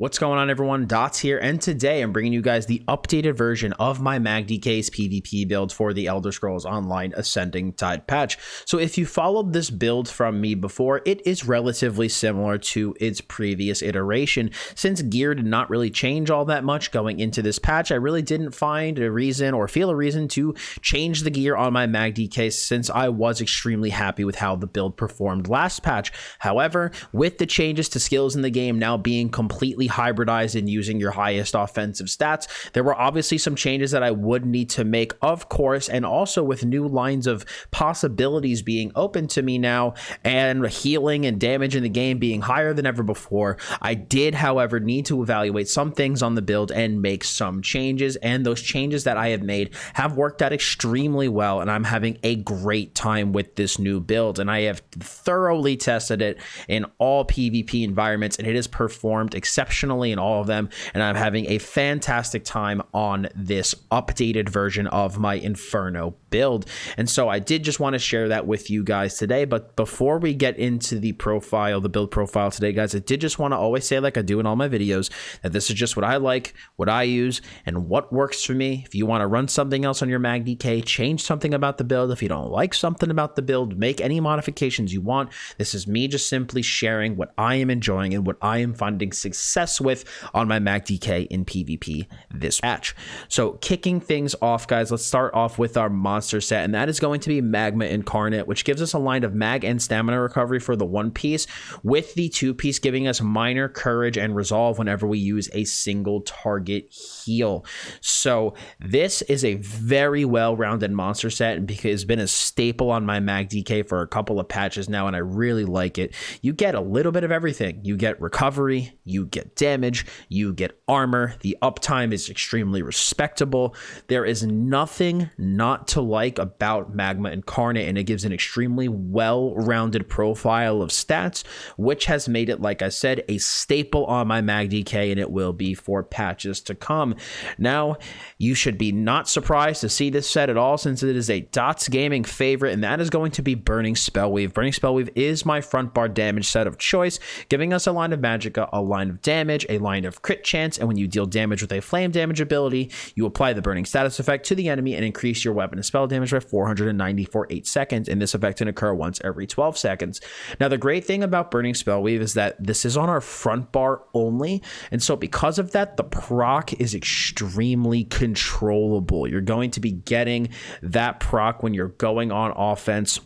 What's going on, everyone? Dots here, and today I'm bringing you guys the updated version of my MagDK's PvP build for the Elder Scrolls Online Ascending Tide patch. So if you followed this build from me before, it is relatively similar to its previous iteration. Since gear did not really change all that much going into this patch, I really didn't find a reason or feel a reason to change the gear on my MagDK since I was extremely happy with how the build performed last patch. However, with the changes to skills in the game now being completely hybridized and using your highest offensive stats, there were obviously some changes that I would need to make, of course, and also with new lines of possibilities being open to me now and healing and damage in the game being higher than ever before, I did, however, need to evaluate some things on the build and make some changes, and those changes that I have made have worked out extremely well, and I'm having a great time with this new build, and I have thoroughly tested it in all PvP environments, and it has performed exceptionally in all of them, and I'm having a fantastic time on this updated version of my Inferno build. And so I did just want to share that with you guys today. But before we get into the build profile today, guys, I did just want to always say, like I do in all my videos, that this is just what I like, what I use, and what works for me. If you want to run something else on your MagDK, change something about the build. If you don't like something about the build, make any modifications you want. This is me just simply sharing what I am enjoying and what I am finding success with on my MagDK in PvP this patch. So kicking things off, guys, let's start off with our monster set, and that is going to be Magma Incarnate, which gives us a line of mag and stamina recovery for the one piece, with the two piece giving us minor courage and resolve whenever we use a single target heal. So this is a very well-rounded monster set and has been a staple on my MagDK for a couple of patches now, and I really like it. You get a little bit of everything. You get recovery, you get damage, you get armor, the uptime is extremely respectable. There is nothing not to like about Magma Incarnate, and it gives an extremely well-rounded profile of stats, which has made it, like I said, a staple on my MagDK, and it will be for patches to come. Now, you should be not surprised to see this set at all, since it is a Dots Gaming favorite, and that is going to be Burning Spellweave. Burning Spellweave is my front bar damage set of choice, giving us a line of Magicka, a line of damage, a line of crit chance, and when you deal damage with a flame damage ability, you apply the burning status effect to the enemy and increase your weapon and spell damage by 490 for 8 seconds, and this effect can occur once every 12 seconds. Now, the great thing about Burning Spellweave is that this is on our front bar only, and so because of that, the proc is extremely controllable. You're going to be getting that proc when you're going on offense,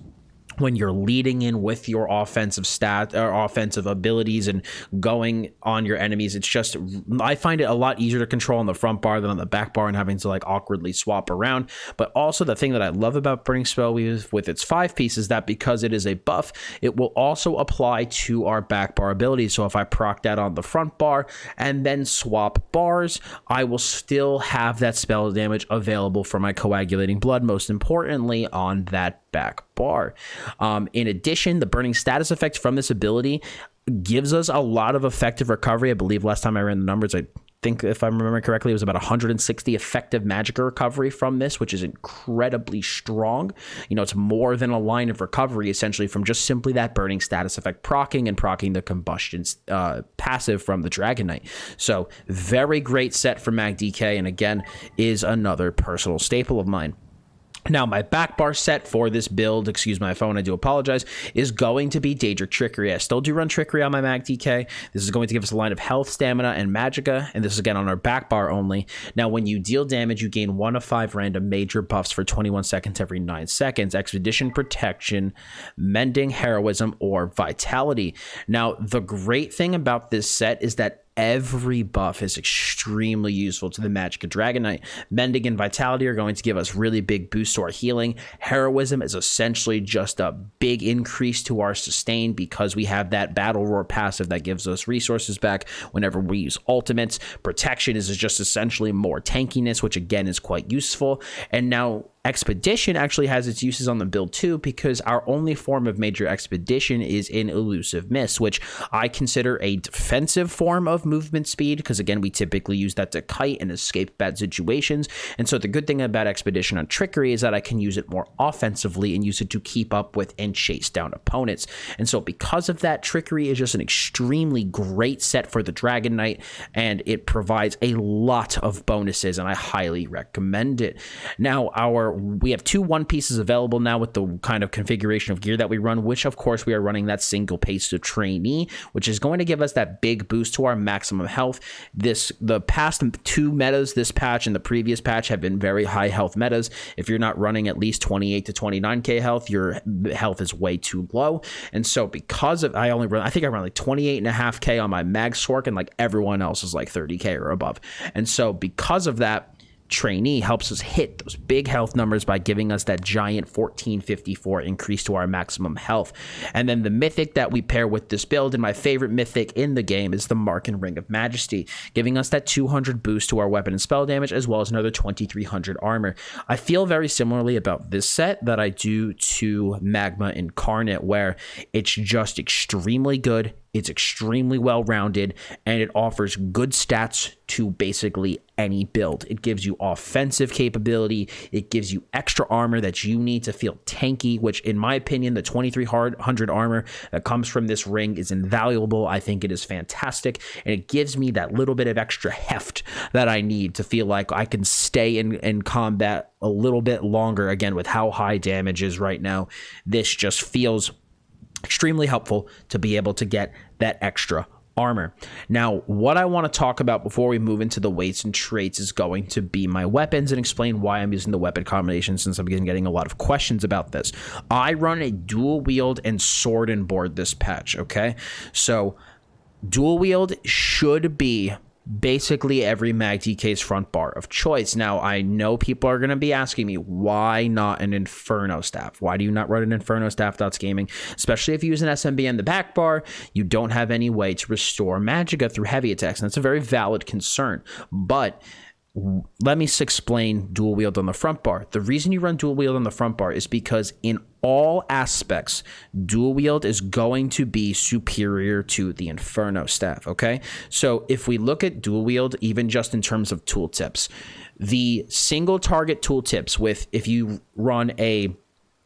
when you're leading in with your offensive offensive abilities and going on your enemies. It's just, I find it a lot easier to control on the front bar than on the back bar and having to like awkwardly swap around. But also the thing that I love about Burning Spellweave with its 5-piece is that because it is a buff, it will also apply to our back bar abilities. So if I proc that on the front bar and then swap bars, I will still have that spell damage available for my coagulating blood, most importantly on that back bar. In addition, the burning status effect from this ability gives us a lot of effective recovery. I believe last time I ran the numbers, I think if I remember correctly, it was about 160 effective Magicka recovery from this, which is incredibly strong. You know, it's more than a line of recovery essentially from just simply that burning status effect proccing and proccing the combustion passive from the Dragonknight. So very great set for MagDK, and again is another personal staple of mine. Now, my back bar set for this build, excuse my phone, I do apologize, is going to be Daedric Trickery. I still do run Trickery on my MagDK. This is going to give us a line of health, stamina, and Magicka, and this is again on our back bar only. Now, when you deal damage, you gain 1 of 5 random major buffs for 21 seconds every 9 seconds. Expedition, Protection, Mending, Heroism, or Vitality. Now, the great thing about this set is that every buff is extremely useful to the Magicka Dragonknight. Mending and Vitality are going to give us really big boosts to our healing. Heroism is essentially just a big increase to our sustain because we have that Battle Roar passive that gives us resources back whenever we use ultimates. Protection is just essentially more tankiness, which again is quite useful. And now Expedition actually has its uses on the build too, because our only form of major expedition is in Elusive Mist, which I consider a defensive form of movement speed, because again, we typically use that to kite and escape bad situations. And so the good thing about Expedition on Trickery is that I can use it more offensively and use it to keep up with and chase down opponents. And so because of that, Trickery is just an extremely great set for the Dragon Knight, and it provides a lot of bonuses, and I highly recommend it. Now, we have 2 one pieces available now with the kind of configuration of gear that we run, which of course we are running that single pace to trainee, which is going to give us that big boost to our maximum health. The past 2 metas, this patch and the previous patch, have been very high health metas. If you're not running at least 28 to 29k health, your health is way too low. And so because of, I think I run like 28.5k on my mag sork, and like everyone else is like 30k or above. And so because of that, Trainee helps us hit those big health numbers by giving us that giant 1454 increase to our maximum health. And then the mythic that we pair with this build, and my favorite mythic in the game, is the Mark and Ring of Majesty, giving us that 200 boost to our weapon and spell damage, as well as another 2300 armor. I feel very similarly about this set that I do to Magma Incarnate, where it's just extremely good, it's extremely well-rounded, and it offers good stats to basically any build. It gives you offensive capability, it gives you extra armor that you need to feel tanky, which in my opinion, the 2300 armor that comes from this ring is invaluable. I think it is fantastic, and it gives me that little bit of extra heft that I need to feel like I can stay in combat a little bit longer. Again, with how high damage is right now, this just feels extremely helpful to be able to get that extra armor. Now, what I want to talk about before we move into the weights and traits is going to be my weapons, and explain why I'm using the weapon combination, since I'm getting a lot of questions about this. I run a dual wield and sword and board this patch, okay? So dual wield should be basically every MagDK's front bar of choice. Now, I know people are going to be asking me, why not an Inferno Staff? Why do you not run an Inferno Staff Dots Gaming? Especially if you use an SMB in the back bar, you don't have any way to restore Magicka through heavy attacks. And that's a very valid concern. But let me explain dual wield on the front bar. The reason you run dual wield on the front bar is because in all aspects, dual wield is going to be superior to the Inferno Staff, okay? So if we look at dual wield, even just in terms of tooltips, the single target tooltips with,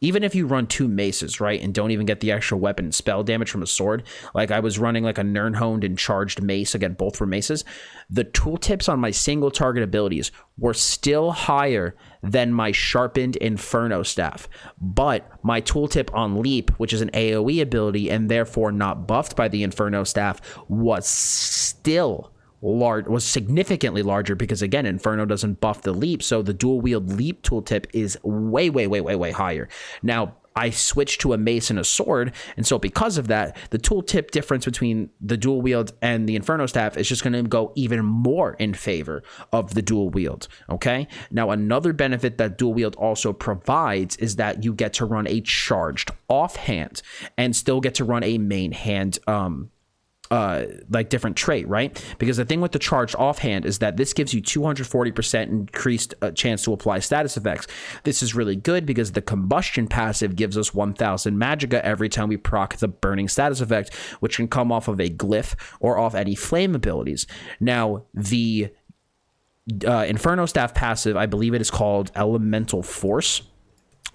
even if you run 2 maces, right, and don't even get the extra weapon and spell damage from a sword, like I was running like a Nernhoned and charged mace, again, both were maces, the tooltips on my single target abilities were still higher than my sharpened Inferno Staff. But my tooltip on Leap, which is an AoE ability and therefore not buffed by the Inferno Staff, was significantly larger, because again, Inferno doesn't buff the leap, so the dual wield leap tooltip is way higher. Now, I switched to a mace and a sword, and so because of that, the tooltip difference between the dual wield and the Inferno Staff is just going to go even more in favor of the dual wield, okay? Now, another benefit that dual wield also provides is that you get to run a charged offhand and still get to run a main hand like different trait, right? Because the thing with the charged offhand is that this gives you 240% increased chance to apply status effects. This is really good because the combustion passive gives us 1000 Magicka every time we proc the burning status effect, which can come off of a glyph or off any flame abilities. Now, the Inferno Staff passive, I believe it is called Elemental Force.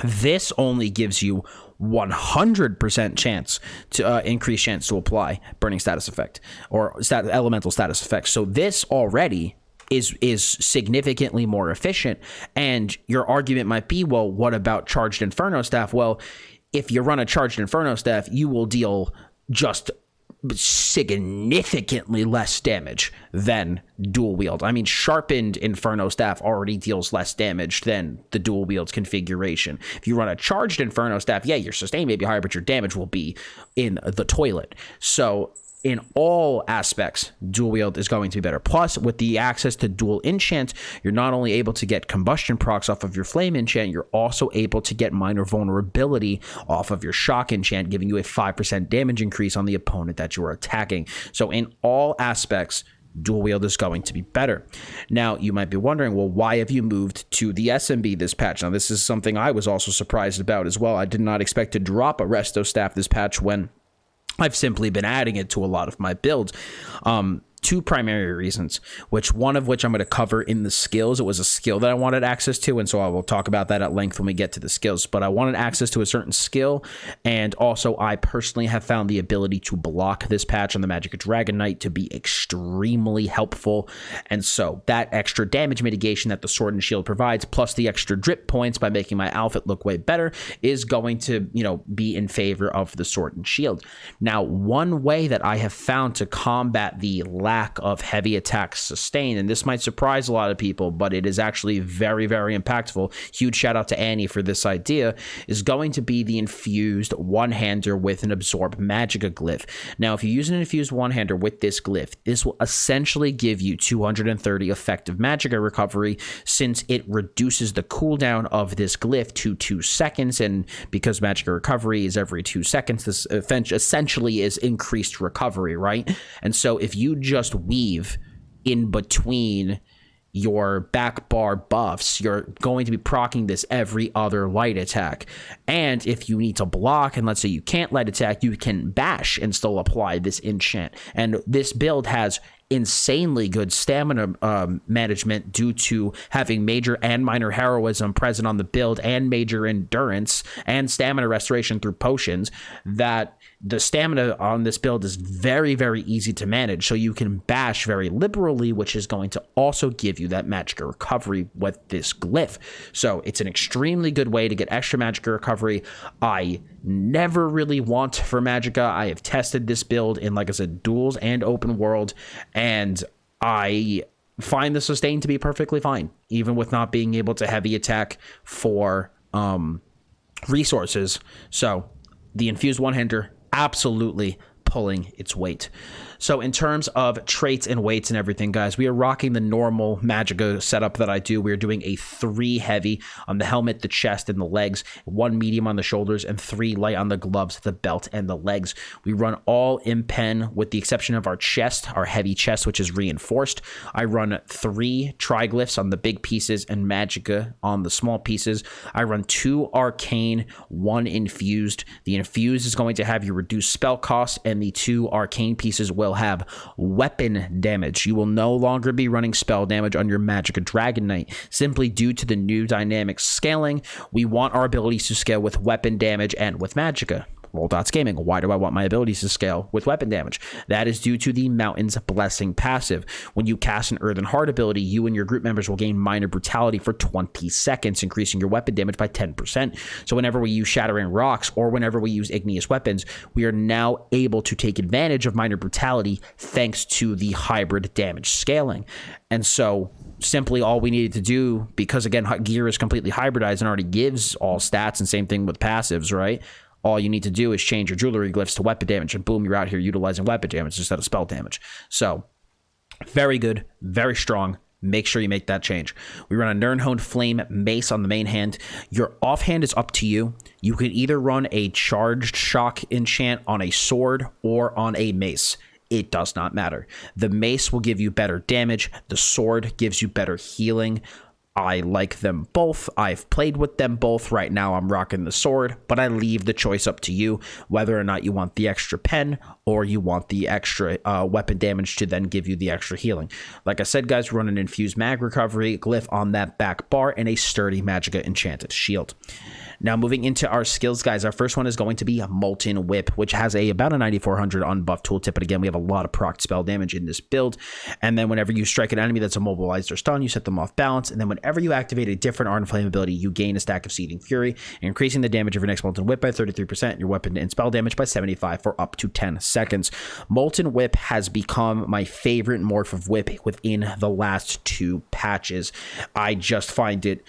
This only gives you 100% chance to increase chance to apply burning status effect or elemental status effect. So this already is significantly more efficient. And your argument might be, well, what about charged Inferno Staff? Well, if you run a charged Inferno Staff, you will deal just significantly less damage than dual wield. I mean, sharpened Inferno Staff already deals less damage than the dual wield's configuration. If you run a charged Inferno Staff, yeah, your sustain may be higher, but your damage will be in the toilet. So in all aspects, dual wield is going to be better. Plus, with the access to dual enchant, you're not only able to get combustion procs off of your flame enchant, you're also able to get minor vulnerability off of your shock enchant, giving you a 5% damage increase on the opponent that you are attacking. So in all aspects, dual wield is going to be better. Now, you might be wondering, well, why have you moved to the SMB this patch? Now, this is something I was also surprised about as well. I did not expect to drop a resto staff this patch when I've simply been adding it to a lot of my builds. Two primary reasons, one of which I'm going to cover in the skills. It was a skill that I wanted access to, and so I will talk about that at length when we get to the skills. But I wanted access to a certain skill, and also I personally have found the ability to block this patch on the Magicka Dragonknight to be extremely helpful. And so that extra damage mitigation that the sword and shield provides, plus the extra drip points by making my outfit look way better, is going to, be in favor of the sword and shield. Now, one way that I have found to combat the lack of heavy attacks sustained, and this might surprise a lot of people, but it is actually very, very impactful. Huge shout out to Annie for this idea, is going to be the infused one-hander with an absorb Magicka glyph. Now, if you use an infused one-hander with this glyph, this will essentially give you 230 effective Magicka recovery, since it reduces the cooldown of this glyph to 2 seconds, and because Magicka recovery is every 2 seconds, this essentially is increased recovery, right? And so if you just weave in between your back bar buffs, you're going to be proccing this every other light attack. And if you need to block, and let's say you can't light attack, you can bash and still apply this enchant. And this build has insanely good stamina management due to having major and minor heroism present on the build, and major endurance and stamina restoration through potions, that the stamina on this build is very, very easy to manage. So you can bash very liberally, which is going to also give you that Magicka recovery with this glyph. So it's an extremely good way to get extra Magicka recovery. I never really want for Magicka. I have tested this build in, like I said, duels and open world, and I find the sustain to be perfectly fine, even with not being able to heavy attack for resources. So the infused one-hander, absolutely pulling its weight. So in terms of traits and weights and everything, guys, we are rocking the normal Magicka setup that I do. We're doing a 3 heavy on the helmet, the chest, and the legs, 1 medium on the shoulders, and 3 light on the gloves, the belt, and the legs. We run all impen with the exception of our chest, our heavy chest, which is reinforced. I run 3 triglyphs on the big pieces and Magicka on the small pieces. I run 2 arcane, 1 infused. The infused is going to have you reduce spell cost, and the 2 arcane pieces will have weapon damage. You will no longer be running spell damage on your Magicka Dragonknight, simply due to the new dynamic scaling. We want our abilities to scale with weapon damage and with Magicka. Roll Gaming. Why do I want my abilities to scale with weapon damage? That is due to the Mountain's Blessing passive. When you cast an Earthen Heart ability, you and your group members will gain minor brutality for 20 seconds, increasing your weapon damage by 10%. So whenever we use Shattering Rocks, or whenever we use igneous weapons, we are now able to take advantage of minor brutality thanks to the hybrid damage scaling. And so simply all we needed to do, because again, gear is completely hybridized and already gives all stats, and same thing with passives, right? All you need to do is change your jewelry glyphs to weapon damage, and boom, you're out here utilizing weapon damage instead of spell damage. So very good, very strong. Make sure you make that change. We run a Nirnhoned Flame Mace on the main hand. Your offhand is up to you. You can either run a Charged Shock enchant on a sword or on a mace. It does not matter. The mace will give you better damage. The sword gives you better healing. I like them both. I've played with them both. Right now I'm rocking the sword, but I leave the choice up to you whether or not you want the extra pen or you want the extra weapon damage to then give you the extra healing. Like I said, guys, we run an infused mag recovery glyph on that back bar and a sturdy Magicka enchanted shield. Now moving into our skills, guys, our first one is going to be Molten Whip, which has about a 9400 unbuffed tooltip, but again, we have a lot of proc spell damage in this build. And then whenever you strike an enemy that's immobilized or stunned, you set them off balance, and then whenever you activate a different Ardent Flame ability, you gain a stack of Seething Fury, increasing the damage of your next Molten Whip by 33%, and your weapon and spell damage by 75 for up to 10 seconds. Molten Whip has become my favorite morph of whip within the last 2 patches. I just find it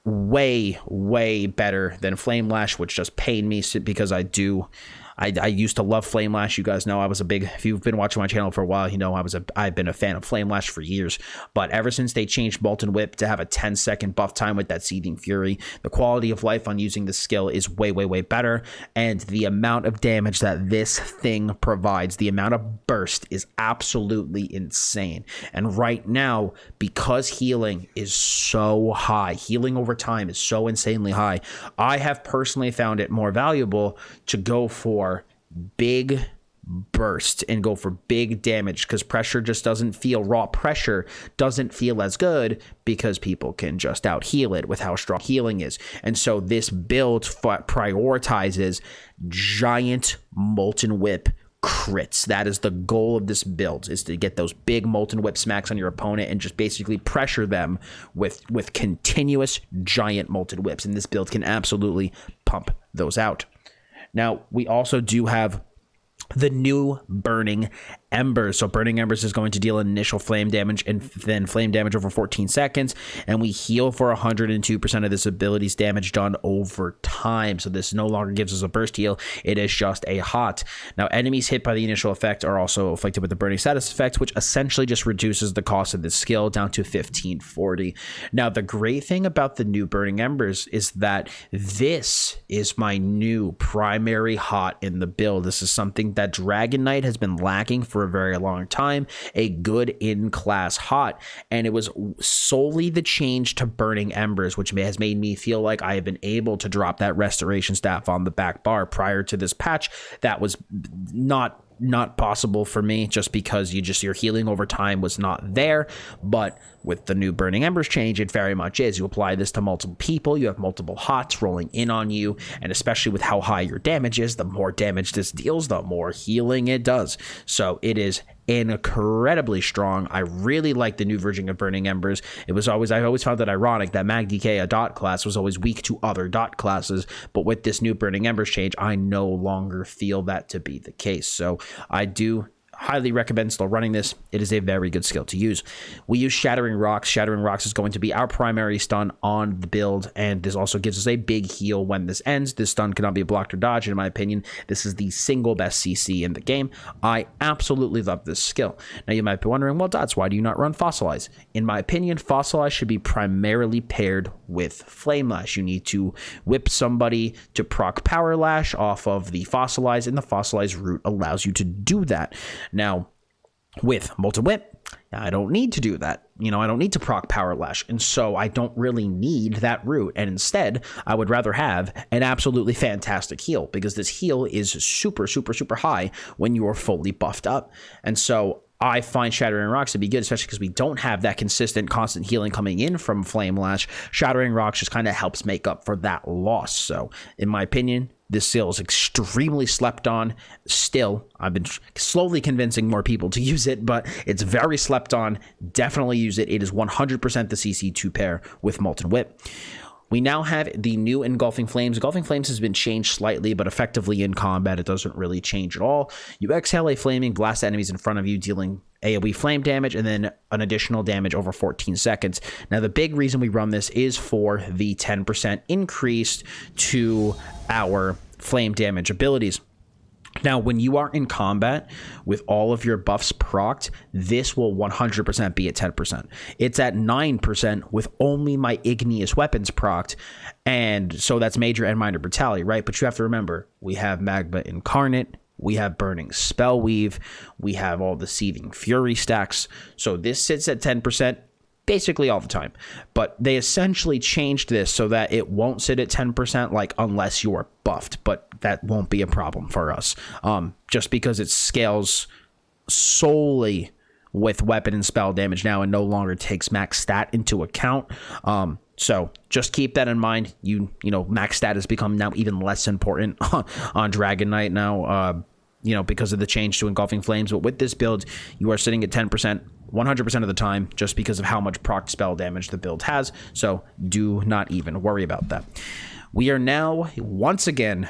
way better than Flame Lash, which just pained me because I do I used to love Flame Lash. You guys know I was a big, if you've been watching my channel for a while, you know I've been a fan of Flame Lash for years. But ever since they changed Molten Whip to have a 10-second buff time with that Seething Fury, the quality of life on using the skill is way, way, way better. And the amount of damage that this thing provides, the amount of burst, is absolutely insane. And right now, because healing is so high, healing over time is so insanely high, I have personally found it more valuable to go for big burst and go for big damage, because pressure just doesn't feel, raw pressure doesn't feel as good, because people can just out heal it with how strong healing is. And so this build prioritizes giant Molten Whip crits. That is the goal of this build, is to get those big Molten Whip smacks on your opponent and just basically pressure them with continuous giant Molten Whips. And this build can absolutely pump those out. Now, we also do have the new Burning Embers. So Burning Embers is going to deal initial flame damage and then flame damage over 14 seconds, and we heal for 102% of this ability's damage done over time. So this no longer gives us a burst heal, it is just a hot. Now, enemies hit by the initial effect are also afflicted with the burning status effect, which essentially just reduces the cost of this skill down to 1540. Now, the great thing about the new Burning Embers is that this is my new primary hot in the build. This is something that Dragonknight has been lacking for a very long time, a good in-class hot, and it was solely the change to Burning Embers which has made me feel like I have been able to drop that restoration staff on the back bar. Prior to this patch, that was not possible for me, just because your healing over time was not there. But with the new Burning Embers change, it very much is. You apply this to multiple people, you have multiple hots rolling in on you, and especially with how high your damage is, the more damage this deals, the more healing it does. So it is incredibly strong. I really like the new version of Burning Embers. I always found it ironic that MagDK, a dot class, was always weak to other dot classes, but with this new Burning Embers change, I no longer feel that to be the case. So I do highly recommend still running this. It is a very good skill to use. We use Shattering Rocks. Shattering Rocks is going to be our primary stun on the build, and this also gives us a big heal when this ends. This stun cannot be blocked or dodged. In my opinion, this is the single best CC in the game. I absolutely love this skill. Now, you might be wondering, well, Dots, why do you not run Fossilize? In my opinion, Fossilize should be primarily paired with Flame Lash. You need to whip somebody to proc Power Lash off of the Fossilize, and the Fossilize route allows you to do that. Now, with Molten Whip, I don't need to do that. I don't need to proc Power Lash, and so I don't really need that route. And instead, I would rather have an absolutely fantastic heal, because this heal is super, super, super high when you are fully buffed up. And so I find Shattering Rocks to be good, especially because we don't have that consistent, constant healing coming in from Flame Lash. Shattering Rocks just kind of helps make up for that loss. So, in my opinion, this skill is extremely slept on. Still, I've been slowly convincing more people to use it, but it's very slept on. Definitely use it. It is 100% the CC to pair with Molten Whip. We now have the new Engulfing Flames. Engulfing Flames has been changed slightly, but effectively in combat, it doesn't really change at all. You exhale a flaming blast enemies in front of you, dealing AoE flame damage and then an additional damage over 14 seconds. Now, the big reason we run this is for the 10% increase to our flame damage abilities. Now, when you are in combat with all of your buffs procced, this will 100% be at 10%. It's at 9% with only my igneous weapons procced, and so that's major and minor brutality, right? But you have to remember, we have Magma Incarnate, we have Burning Spellweave, we have all the Seething Fury stacks, so this sits at 10% basically all the time. But they essentially changed this so that it won't sit at 10%, like, unless you're buffed, but that won't be a problem for us, just because it scales solely with weapon and spell damage now and no longer takes max stat into account. So just keep that in mind. You know, max stat has become now even less important on Dragonknight now, because of the change to Engulfing Flames. But with this build, you are sitting at 10%, 100% of the time, just because of how much proc spell damage the build has. So do not even worry about that. We are now, once again,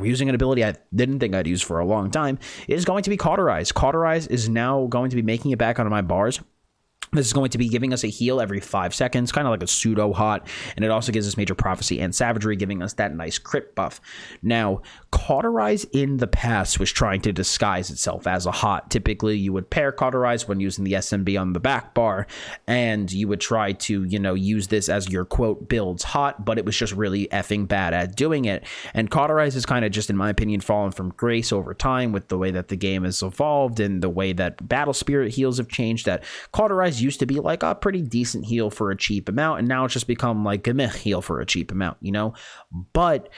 using an ability I didn't think I'd use for a long time. It is going to be Cauterize. Cauterize is now going to be making it back onto my bars. This is going to be giving us a heal every 5 seconds, kind of like a pseudo hot, and it also gives us major prophecy and savagery, giving us that nice crit buff. Now, Cauterize in the past was trying to disguise itself as a hot. Typically, you would pair Cauterize when using the SMB on the back bar, and you would try to, you know, use this as your quote builds hot, but it was just really effing bad at doing it. And Cauterize is kind of just, in my opinion, fallen from grace over time with the way that the game has evolved and the way that Battle Spirit heals have changed. That Cauterize used to be like a pretty decent heal for a cheap amount, and now it's just become like a meh heal for a cheap amount, you know? But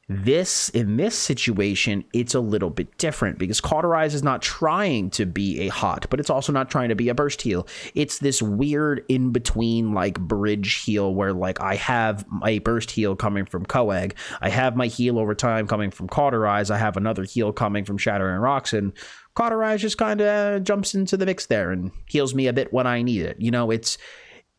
in this situation, it's a little bit different because Cauterize is not trying to be a hot, but it's also not trying to be a burst heal. It's this weird in between like bridge heal where like I have my burst heal coming from Coag, I have my heal over time coming from Cauterize, I have another heal coming from Shattering Rocks, and Cauterize just kind of jumps into the mix there and heals me a bit when I need it. You know, it's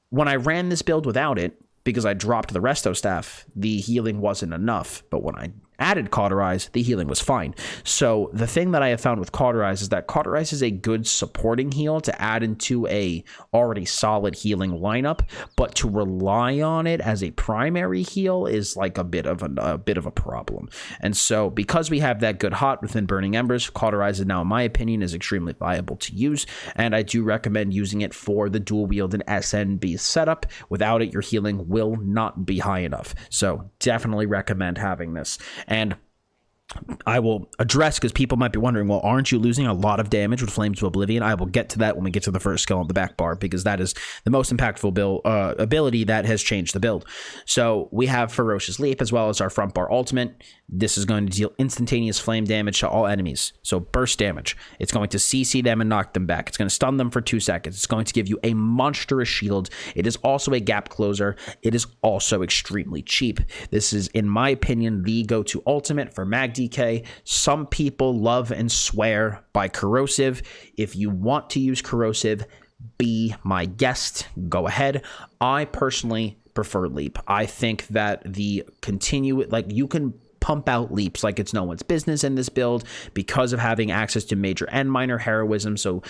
when I ran this build without it, because I dropped the resto staff, the healing wasn't enough. But when I added Cauterize, the healing was fine. So the thing that I have found with Cauterize is that Cauterize is a good supporting heal to add into a already solid healing lineup, but to rely on it as a primary heal is like a bit of a problem. And so because we have that good hot within Burning Embers, Cauterize is now, in my opinion, is extremely viable to use, and I do recommend using it for the dual wield and SNB setup. Without it, your healing will not be high enough. So definitely recommend having this. And I will address, because people might be wondering, well, aren't you losing a lot of damage with Flames of Oblivion? I will get to that when we get to the first skill on the back bar, because that is the most impactful ability that has changed the build. So we have Ferocious Leap as well as our front bar ultimate. This is going to deal instantaneous flame damage to all enemies. So burst damage. It's going to CC them and knock them back. It's going to stun them for 2 seconds. It's going to give you a monstrous shield. It is also a gap closer. It is also extremely cheap. This is, in my opinion, the go-to ultimate for MagDK. Some people love and swear by Corrosive. If you want to use Corrosive, be my guest. Go ahead. I personally prefer Leap. I think that the you can pump out leaps like it's no one's business in this build because of having access to major and minor heroism. So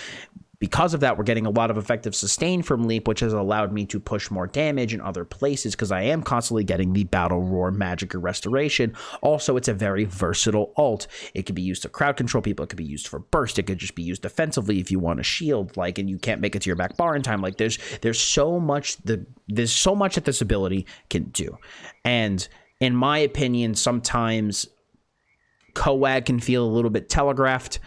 because of that, we're getting a lot of effective sustain from Leap, which has allowed me to push more damage in other places because I am constantly getting the Battle Roar Magicka Restoration. Also, it's a very versatile ult. It can be used to crowd control people. It could be used for burst. It could just be used defensively if you want a shield, like, and you can't make it to your back bar in time. Like, there's so much that this ability can do. And in my opinion, sometimes Coag can feel a little bit telegraphed.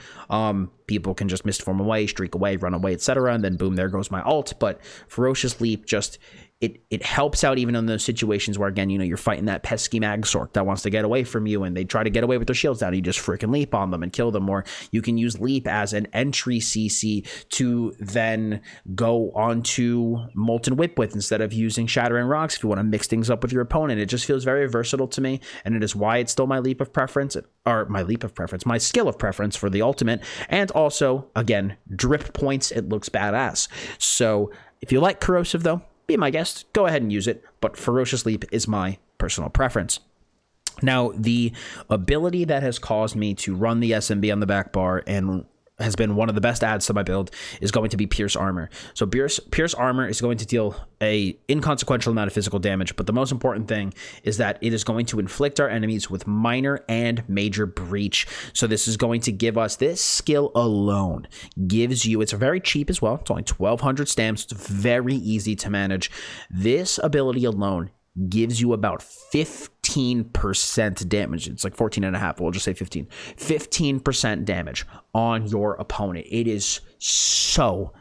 People can just misform away, streak away, run away, etc., and then boom, there goes my ult. But Ferocious Leap just it helps out even in those situations where, again, you know, you're fighting that pesky Magsork that wants to get away from you, and they try to get away with their shields down. You just freaking leap on them and kill them. Or you can use Leap as an entry CC to then go onto Molten Whip with instead of using Shattering Rocks if you want to mix things up with your opponent. It just feels very versatile to me, and it is why it's still my leap of preference, or my skill of preference for the ultimate. And also, again, drip points, it looks badass. So if you like Corrosive, though, be my guest, go ahead and use it, but Ferocious Leap is my personal preference. Now, the ability that has caused me to run the SMB on the back bar and has been one of the best adds to my build is going to be Pierce Armor. So Pierce Armor is going to deal a inconsequential amount of physical damage, but the most important thing is that it is going to inflict our enemies with minor and major breach. So this is going to give us, this skill alone gives you, it's very cheap as well, it's only 1200 stamps, it's very easy to manage. This ability alone gives you about 15% damage. It's like 14.5. We'll just say 15. 15% damage on your opponent. It is so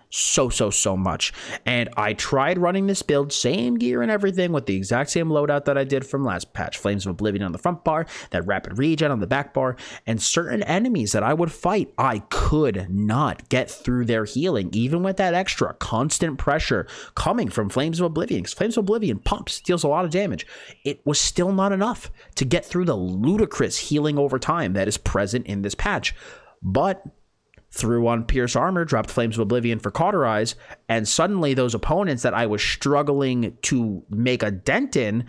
much. And I tried running this build, same gear and everything, with the exact same loadout that I did from last patch. Flames of Oblivion on the front bar, that rapid regen on the back bar, and certain enemies that I would fight, I could not get through their healing, even with that extra constant pressure coming from Flames of Oblivion. Because Flames of Oblivion pumps, deals a lot of damage. It was still not enough to get through the ludicrous healing over time that is present in this patch. But threw on Pierce Armor, dropped Flames of Oblivion for Cauterize, and suddenly those opponents that I was struggling to make a dent in,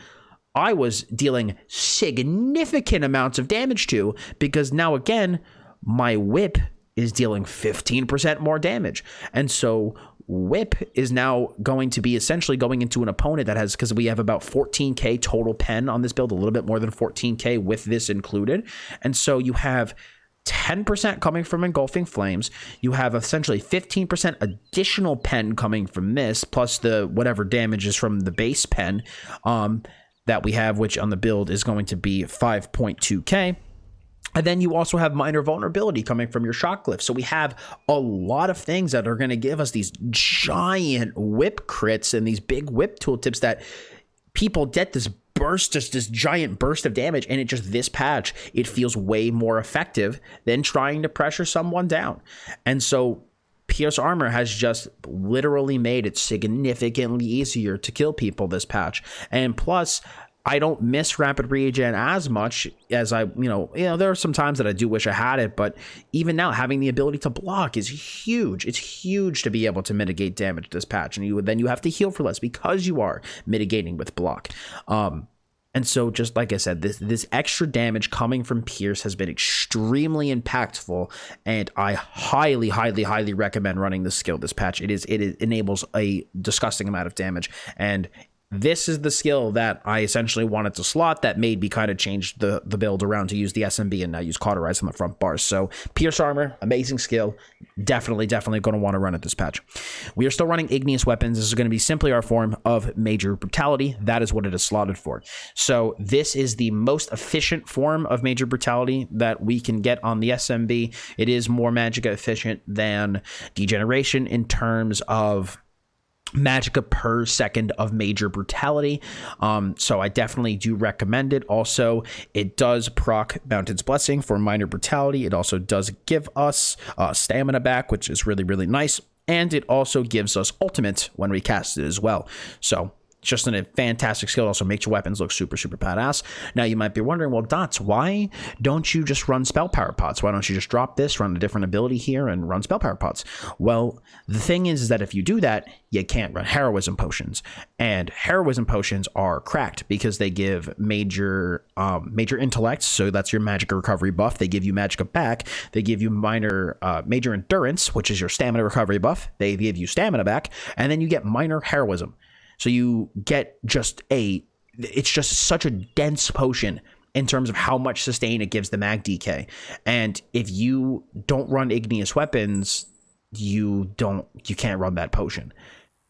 I was dealing significant amounts of damage to, because now again, my whip is dealing 15% more damage. And so whip is now going to be essentially going into an opponent that has, because we have about 14k total pen on this build, a little bit more than 14k with this included. And so you have 10% coming from Engulfing Flames. You have essentially 15% additional pen coming from this, plus the whatever damage is from the base pen that we have, which on the build is going to be 5.2k. And then you also have minor vulnerability coming from your shock glyph. So we have a lot of things that are going to give us these giant whip crits and these big whip tooltips that people get this burst, just this giant burst of damage. And it just, this patch, it feels way more effective than trying to pressure someone down. And so Pierce Armor has just literally made it significantly easier to kill people this patch. And plus, I don't miss rapid regen as much as I, there are some times that I do wish I had it, but even now having the ability to block is huge. It's huge to be able to mitigate damage this patch, and then you have to heal for less because you are mitigating with block. And so, just like I said, this extra damage coming from Pierce has been extremely impactful, and I highly, highly, highly recommend running this skill this patch. It enables a disgusting amount of damage, and this is the skill that I essentially wanted to slot that made me kind of change the build around to use the SMB and now use Cauterize on the front bars. So Pierce Armor, amazing skill. Definitely going to want to run it this patch. We are still running Igneous Weapons. This is going to be simply our form of Major Brutality. That is what it is slotted for. So this is the most efficient form of Major Brutality that we can get on the SMB. It is more Magicka efficient than Degeneration in terms of Magicka per second of Major Brutality, so I definitely do recommend it. Also, it does proc Mountain's Blessing for Minor Brutality. It also does give us stamina back, which is really, really nice, and it also gives us ultimate when we cast it as well. So just a fantastic skill. Also makes your weapons look super, super badass. Now you might be wondering, well, Dots, why don't you just run spell power pots? Why don't you just drop this, run a different ability here, and run spell power pots? Well, the thing is that if you do that, you can't run heroism potions, and heroism potions are cracked because they give major intellect, so that's your Magicka recovery buff. They give you Magicka back. They give you major endurance, which is your stamina recovery buff. They give you stamina back, and then you get minor heroism. So you get it's just such a dense potion in terms of how much sustain it gives the MagDK. And if you don't run Igneous Weapons, you can't run that potion.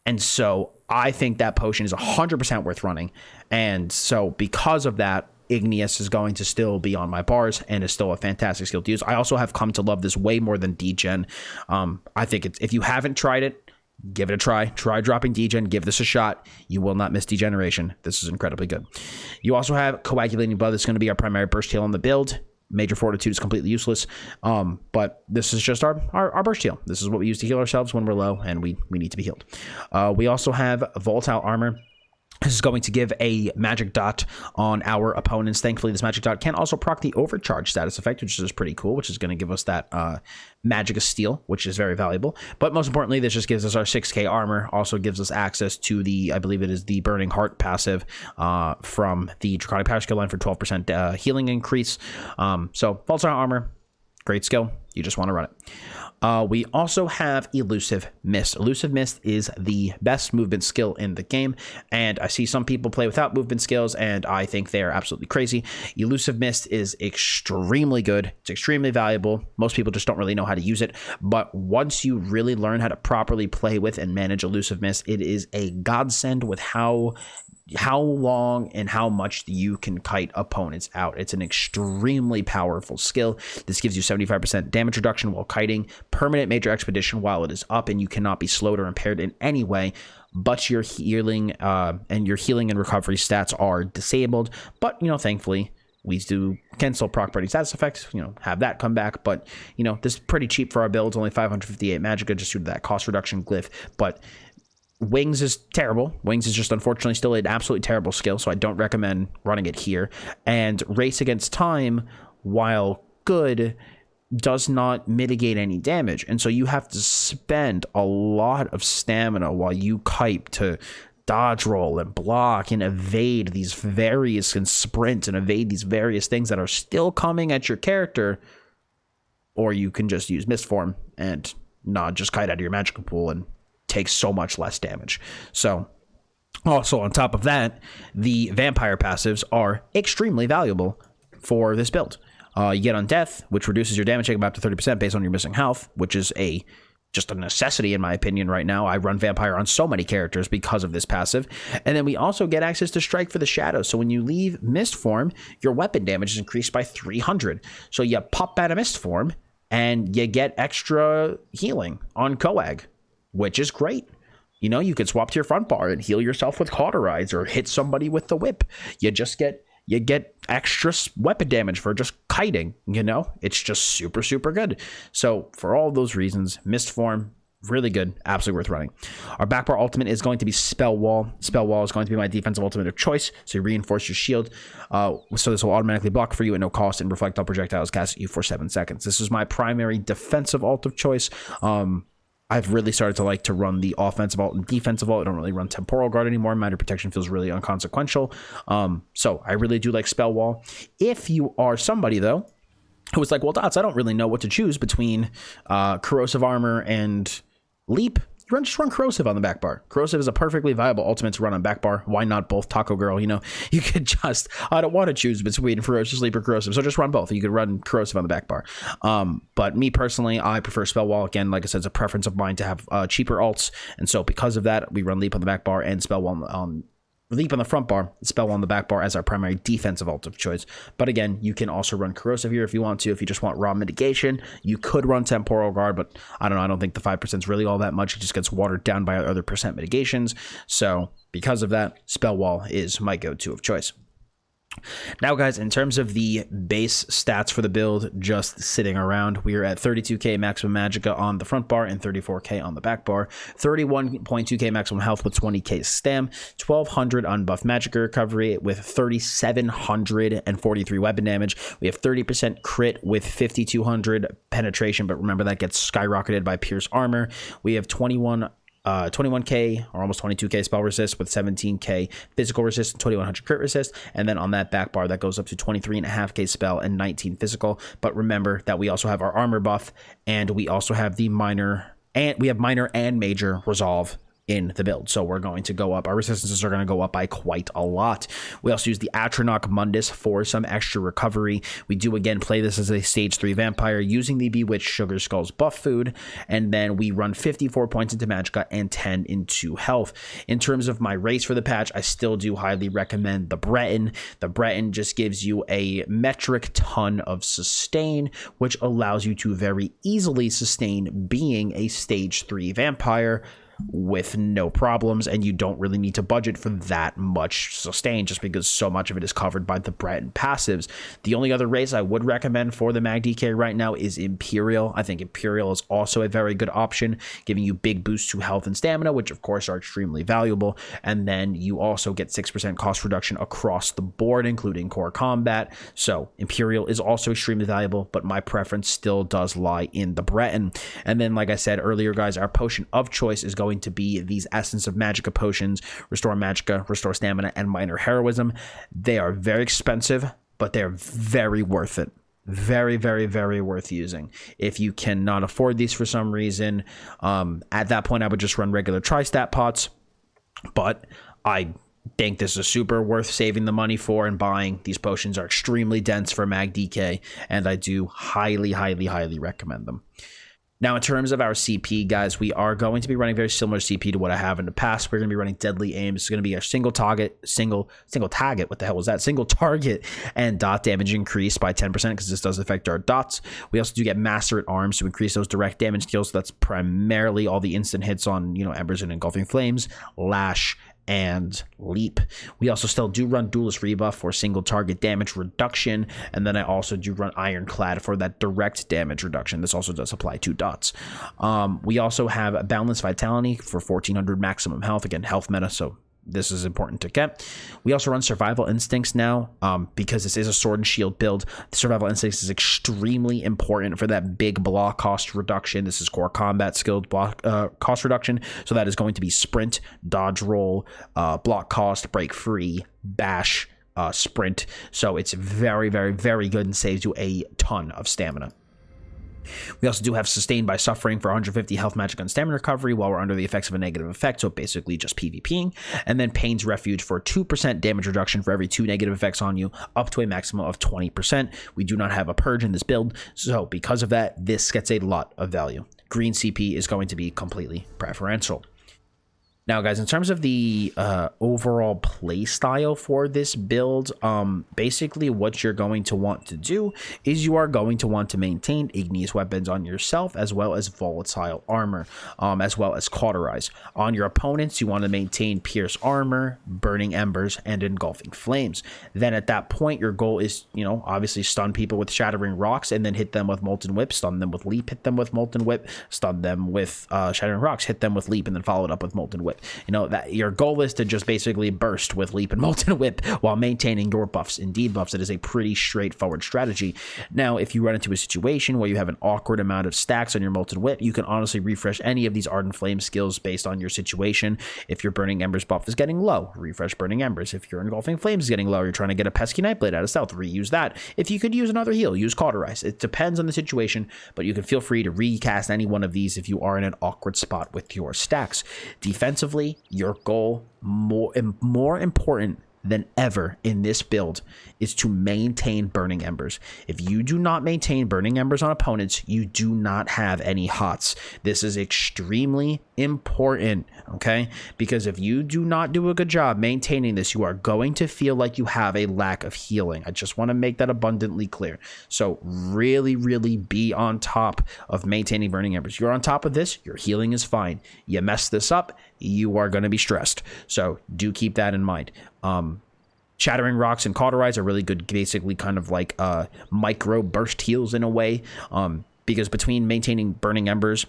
And so I think that potion is 100% worth running. And so because of that, Igneous is going to still be on my bars and is still a fantastic skill to use. I also have come to love this way more than Degen. I think if you haven't tried it, give it a try. Try dropping Degen. Give this a shot. You will not miss Degeneration. This is incredibly good. You also have Coagulating Blood. This is going to be our primary burst heal on the build. Major Fortitude is completely useless. But this is just our burst heal. This is what we use to heal ourselves when we're low and we need to be healed. We also have Volatile Armor. This is going to give a magic dot on our opponents. Thankfully, this magic dot can also proc the overcharge status effect, which is pretty cool, which is going to give us that Magicka Steel, which is very valuable. But most importantly, this just gives us our 6k armor. Also gives us access to the, I believe it is the Burning Heart passive from the Draconic Power skill line for 12% healing increase. So, Volatile Armor, great skill. You just want to run it. We also have Elusive Mist. Elusive Mist is the best movement skill in the game, and I see some people play without movement skills, and I think they are absolutely crazy. Elusive Mist is extremely good. It's extremely valuable. Most people just don't really know how to use it, but once you really learn how to properly play with and manage Elusive Mist, it is a godsend with how long and how much you can kite opponents out. It's an extremely powerful skill. This gives you 75% damage reduction while kiting, permanent major expedition while it is up, and you cannot be slowed or impaired in any way, but your healing and recovery stats are disabled. But, thankfully, we can still proc party status effects, have that come back. But, this is pretty cheap for our builds, only 558 Magicka just due to that cost reduction glyph. But Wings is terrible. Wings is just unfortunately still an absolutely terrible skill, so I don't recommend running it here. And Race Against Time, while good, does not mitigate any damage. And so you have to spend a lot of stamina while you kite to dodge roll and block and evade these various, and sprint and evade these various things that are still coming at your character. Or you can just use Mist Form and not just kite out of your Magicka pool and takes so much less damage. So also on top of that, the vampire passives are extremely valuable for this build. You get on death, which reduces your damage taken by up to 30% based on your missing health, which is just a necessity in my opinion right now. I run vampire on so many characters because of this passive. And then we also get access to strike for the shadow. So when you leave mist form, your weapon damage is increased by 300. So you pop out of mist form and you get extra healing on Coag, which is great. You know, you could swap to your front bar and heal yourself with cauterize or hit somebody with the whip. You get extra weapon damage for just kiting, you know? It's just super, super good. So for all those reasons, Mist Form, really good, absolutely worth running. Our backbar ultimate is going to be Spell Wall. Spell Wall is going to be my defensive ultimate of choice. So you reinforce your shield. So this will automatically block for you at no cost and reflect all projectiles cast at you for 7 seconds. This is my primary defensive ult of choice. I've really started to like to run the offensive ult and defensive ult. I don't really run Temporal Guard anymore. Minor Protection feels really inconsequential. So I really do like Spell Wall. If you are somebody, though, who was like, well, Dots, I don't really know what to choose between Corrosive Armor and Leap, just run Corrosive on the back bar. Corrosive is a perfectly viable ultimate to run on back bar. Why not both? Taco Girl, you know, you could just, I don't want to choose between Ferocious Leap or Corrosive, so just run both. You could run Corrosive on the back bar. But me personally, I prefer Spell Wall. Again, like I said, it's a preference of mine to have cheaper ults, and so because of that, we run Leap on the back bar and Spell Wall on Leap on the front bar, Spell Wall on the back bar as our primary defensive ult of choice. But again, you can also run Corrosive here if you want to. If you just want raw mitigation, you could run Temporal Guard, but I don't know. I don't think the 5% is really all that much. It just gets watered down by other percent mitigations. So because of that, Spell Wall is my go-to of choice. Now, guys, in terms of the base stats for the build, just sitting around, we are at 32k maximum magicka on the front bar and 34k on the back bar, 31.2k maximum health with 20k stam, 1200 unbuffed magicka recovery with 3743 weapon damage. We have 30% crit with 5200 penetration, but remember that gets skyrocketed by pierce armor. We have 21k or almost 22k spell resist with 17k physical resist and 2100 crit resist, and then on that back bar that goes up to 23.5k spell and 19 physical. But remember that we also have our armor buff, and we also have the minor and major resolve in the build. So we're going to go up, our resistances are going to go up by quite a lot. We also use the Atronach Mundus for some extra recovery. We do again play this as a stage 3 vampire using the Bewitched Sugar Skulls buff food, and then we run 54 points into magicka and 10 into health. In terms of my race for the patch, I still do highly recommend the Breton. The Breton just gives you a metric ton of sustain, which allows you to very easily sustain being a stage 3 vampire with no problems, and you don't really need to budget for that much sustain just because so much of it is covered by the Breton passives. The only other race I would recommend for the MagDK right now is Imperial. I think Imperial is also a very good option, giving you big boosts to health and stamina, which of course are extremely valuable, and then you also get 6% cost reduction across the board, including core combat. So Imperial is also extremely valuable, but my preference still does lie in the Breton. And then, like I said earlier, guys, our potion of choice is going to be these Essence of Magicka potions: Restore Magicka, Restore Stamina, and Minor Heroism. They are very expensive, but they're very worth it. Very, very, very worth using. If you cannot afford these for some reason, at that point I would just run regular tri-stat pots, but I think this is super worth saving the money for and buying. These potions are extremely dense for MagDK, and I do highly, highly, highly recommend them. Now, in terms of our CP, guys, we are going to be running very similar CP to what I have in the past. We're going to be running Deadly Aims. It's going to be a single target, what the hell was that? Single target and dot damage increase by 10% because this does affect our dots. We also do get Master at Arms to increase those direct damage deals. So that's primarily all the instant hits on, Embers and Engulfing Flames, Lash, and Leap. We also still do run Duelist Rebuff for single target damage reduction, and then I also do run Ironclad for that direct damage reduction. This also does apply to dots. We also have Boundless Vitality for 1400 maximum health, again health meta, so this is important to get. We also run Survival Instincts now because this is a Sword and Shield build. Survival Instincts is extremely important for that big block cost reduction. This is core combat skilled block cost reduction. So that is going to be Sprint, Dodge Roll, block cost, Break Free, Bash, Sprint. So it's very, very, very good and saves you a ton of stamina. We also do have Sustained by Suffering for 150 health, magic, and stamina recovery while we're under the effects of a negative effect, so basically just PvPing. And then Pain's Refuge for 2% damage reduction for every 2 negative effects on you, up to a maximum of 20%. We do not have a Purge in this build, so because of that, this gets a lot of value. Green CP is going to be completely preferential. Now, guys, in terms of the overall play style for this build, basically what you're going to want to do is you are going to want to maintain igneous weapons on yourself, as well as volatile armor, as well as cauterize. On your opponents, you want to maintain pierce armor, burning embers, and engulfing flames. Then at that point, your goal is, you know, obviously stun people with shattering rocks, and then hit them with molten whip, stun them with leap, hit them with molten whip, stun them with shattering rocks, hit them with leap, and then follow it up with molten whip. You know, that your goal is to just basically burst with leap and molten whip while maintaining your buffs and debuffs. It is a pretty straightforward strategy. Now, if you run into a situation where you have an awkward amount of stacks on your molten whip, you can honestly refresh any of these ardent flame skills based on your situation. If your burning embers buff is getting low, refresh burning embers. If your engulfing flames is getting low, you're trying to get a pesky nightblade out of stealth, reuse that. If you could use another heal, use cauterize. It depends on the situation, but you can feel free to recast any one of these if you are in an awkward spot with your stacks. Defensively, your goal, more important than ever in this build, is to maintain burning embers. If you do not maintain burning embers on opponents, you do not have any hots. This is extremely important, okay? Because if you do not do a good job maintaining this, you are going to feel like you have a lack of healing. I just want to make that abundantly clear. So really, really be on top of maintaining burning embers. You're on top of this, your healing is fine. You mess this up, you are going to be stressed. So do keep that in mind. Shattering rocks and cauterize are really good, basically kind of like micro burst heals in a way, because between maintaining burning embers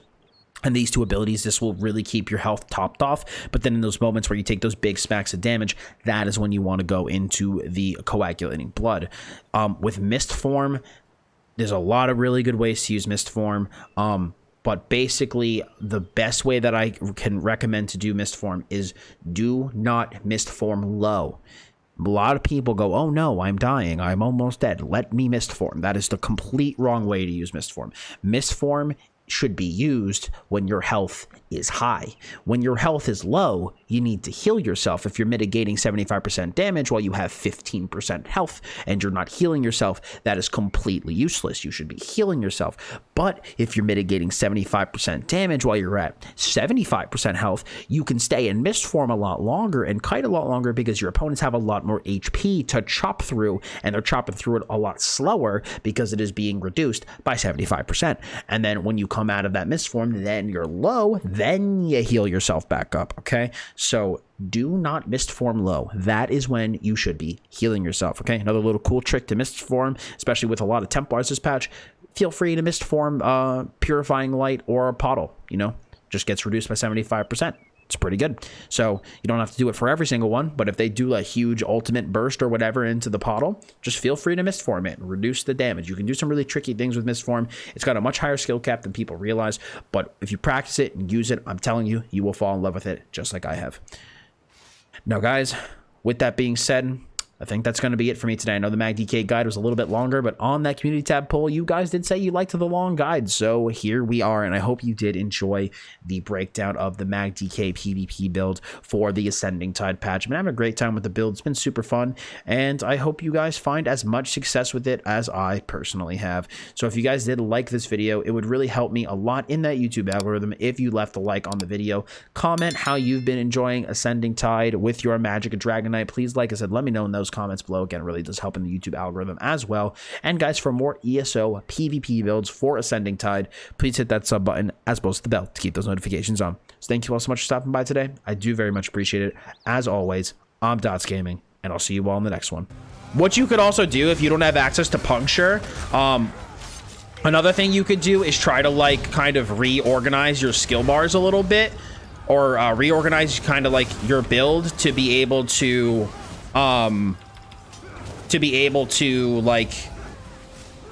and these two abilities, this will really keep your health topped off. But then in those moments where you take those big smacks of damage, that is when you want to go into the coagulating blood. With mist form, there's a lot of really good ways to use mist form. But basically, the best way that I can recommend to do mist form is do not mist form low. A lot of people go, oh no, I'm dying, I'm almost dead, let me mist form. That is the complete wrong way to use mist form. Mist form should be used when your health is high. When your health is low, you need to heal yourself. If you're mitigating 75% damage while you have 15% health and you're not healing yourself, that is completely useless. You should be healing yourself. But if you're mitigating 75% damage while you're at 75% health, you can stay in mist form a lot longer and kite a lot longer because your opponents have a lot more HP to chop through, and they're chopping through it a lot slower because it is being reduced by 75%. And then when you come out of that mist form, then you're low, then you heal yourself back up, okay? So do not mist form low. That is when you should be healing yourself, okay? Another little cool trick to mist form, especially with a lot of Templars this patch, feel free to mist form Purifying Light or Pottle, you know? Just gets reduced by 75%. It's pretty good. So you don't have to do it for every single one, but if they do a huge ultimate burst or whatever into the Pottle, just feel free to mist form it and reduce the damage. You can do some really tricky things with mist form. It's got a much higher skill cap than people realize, but if you practice it and use it, I'm telling you, you will fall in love with it just like I have. Now, guys, with that being said, I think that's going to be it for me today. I know the MagDK guide was a little bit longer, but on that community tab poll, you guys did say you liked the long guide. So here we are, and I hope you did enjoy the breakdown of the MagDK PvP build for the Ascending Tide patch. I've been having a great time with the build. It's been super fun, and I hope you guys find as much success with it as I personally have. So if you guys did like this video, it would really help me a lot in that YouTube algorithm if you left a like on the video. Comment how you've been enjoying Ascending Tide with your Magicka Dragonknight. Please, like I said, let me know in those comments below. Again, it really does help in the YouTube algorithm as well. And guys, for more ESO PvP builds for Ascending Tide, please hit that sub button as well as the bell to keep those notifications on. So thank you all so much for stopping by today. I do very much appreciate it. As always, I'm Dots Gaming, and I'll see you all in the next one. What you could also do if you don't have access to Puncture, another thing you could do is try to like kind of reorganize your skill bars a little bit, or reorganize kind of like your build to be able to like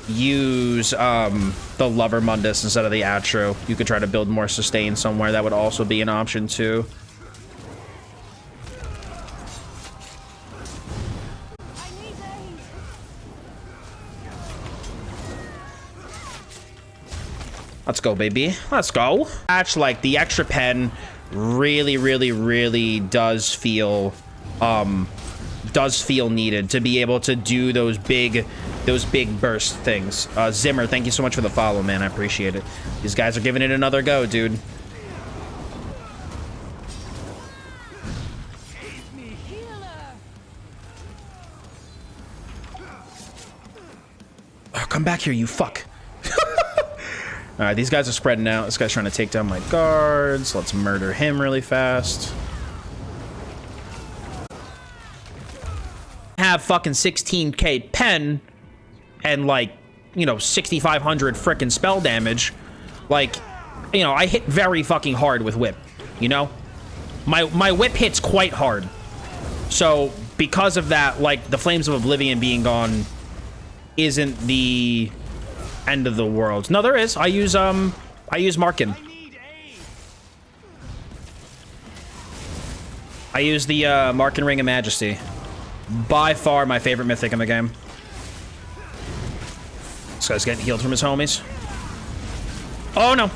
use the Lover Mundus instead of the Atro. You could try to build more sustain somewhere. That would also be an option too. Let's go, baby. Let's go. Actually, like, the extra pen really does feel needed to be able to do those big burst things. Zimmer, thank you so much for the follow, man. I appreciate it. These guys are giving it another go, dude. Oh, come back here, you fuck. All right, these guys are spreading out. This guy's trying to take down my guards. Let's murder him really fast. Have fucking 16k pen and, like, you know, 6,500 frickin' spell damage. Like, you know, I hit very fucking hard with whip, you know? My whip hits quite hard. So, because of that, like, the Flames of Oblivion being gone isn't the end of the world. No, there is. I use Markin. I use the Markin Ring of Majesty. By far my favorite mythic in the game. This guy's getting healed from his homies. Oh no.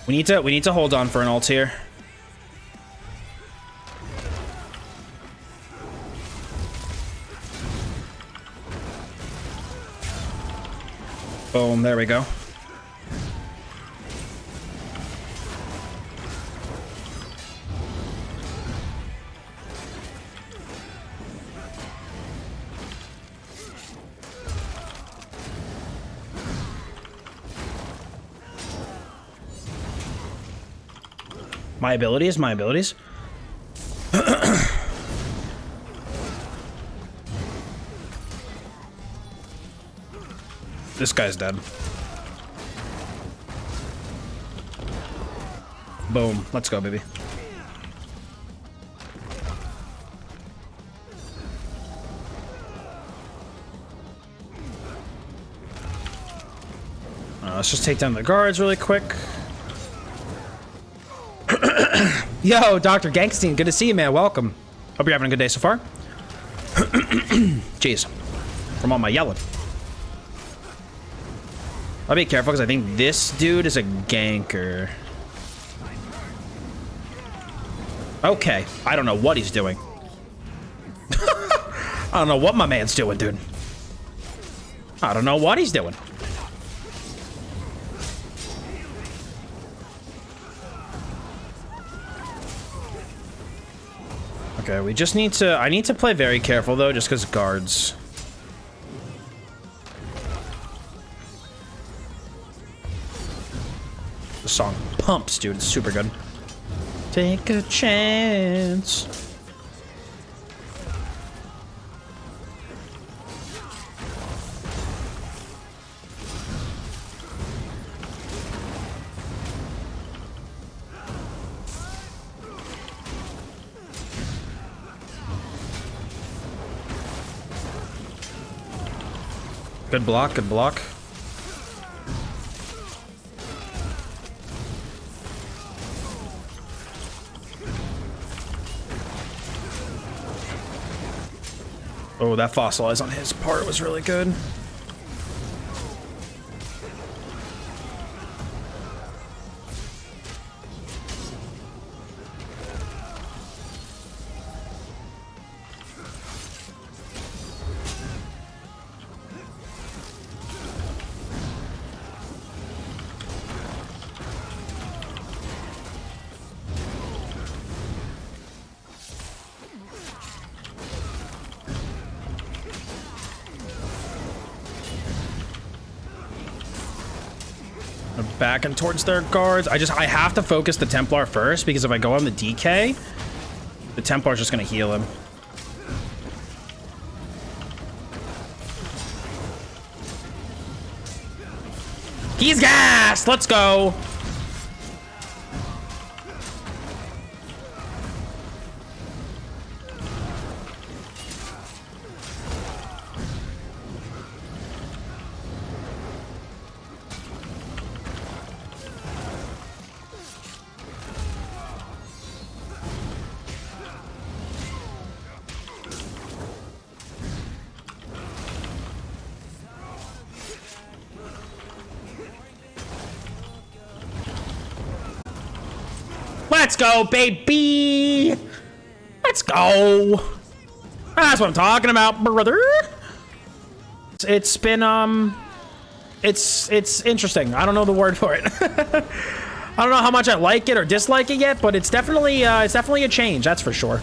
We need to hold on for an ult here. Boom, there we go. My abilities, my abilities. This guy's dead. Boom. Let's go, baby. Let's just take down the guards really quick. Yo, Dr. Gangstein, good to see you, man. Welcome. Hope you're having a good day so far. Jeez. From all my yelling. I'll be careful because I think this dude is a ganker. Okay. I don't know what he's doing. I don't know what my man's doing, dude. I don't know what he's doing. Okay, we just need to... I need to play very careful, though, just because guards. The song pumps, dude. It's super good. Take a chance. Good block, good block. Oh, that fossilize on his part was really good. Back and towards their guards. I have to focus the Templar first because if I go on the DK, the Templar's just gonna heal him. He's gassed! Let's go! Let's go, baby. Let's go. That's what I'm talking about, brother. It's been, it's interesting. I don't know the word for it. I don't know how much I like it or dislike it yet, but it's definitely a change, that's for sure.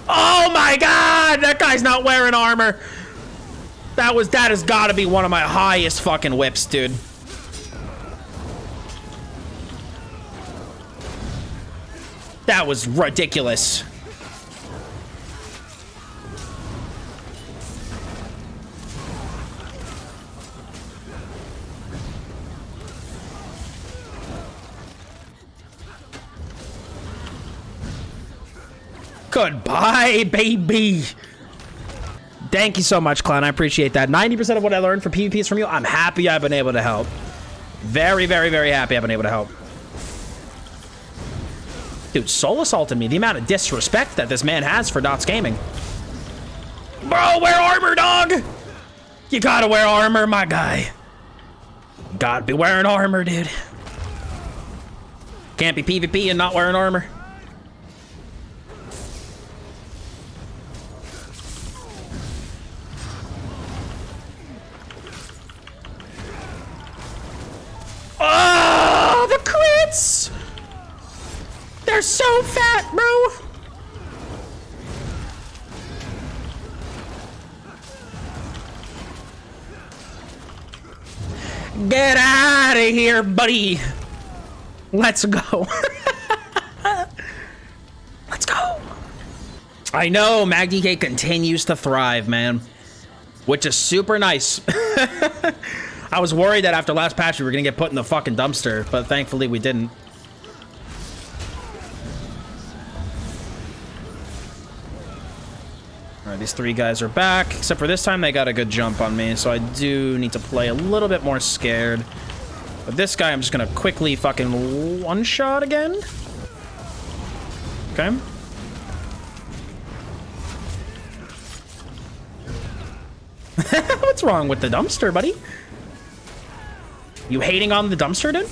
Oh my god, that guy's not wearing armor. That has got to be one of my highest fucking whips, dude. That was ridiculous. Goodbye, baby. Thank you so much, Clown. I appreciate that. 90% of what I learned for PvP is from you. I'm happy I've been able to help. Very, very, very happy I've been able to help. Dude, soul assaulted me. The amount of disrespect that this man has for Dots Gaming. Bro, wear armor, dog. You gotta wear armor, my guy. Gotta be wearing armor, dude. Can't be PvP and not wearing armor. Oh, the crits! They're so fat, bro. Get out of here, buddy. Let's go. Let's go. I know, MagDK continues to thrive, man. Which is super nice. I was worried that after last patch we were gonna get put in the fucking dumpster, but thankfully we didn't. Alright, these three guys are back, except for this time they got a good jump on me, so I do need to play a little bit more scared. But this guy I'm just gonna quickly fucking one-shot again. Okay. What's wrong with the dumpster, buddy? You hating on the dumpster, dude?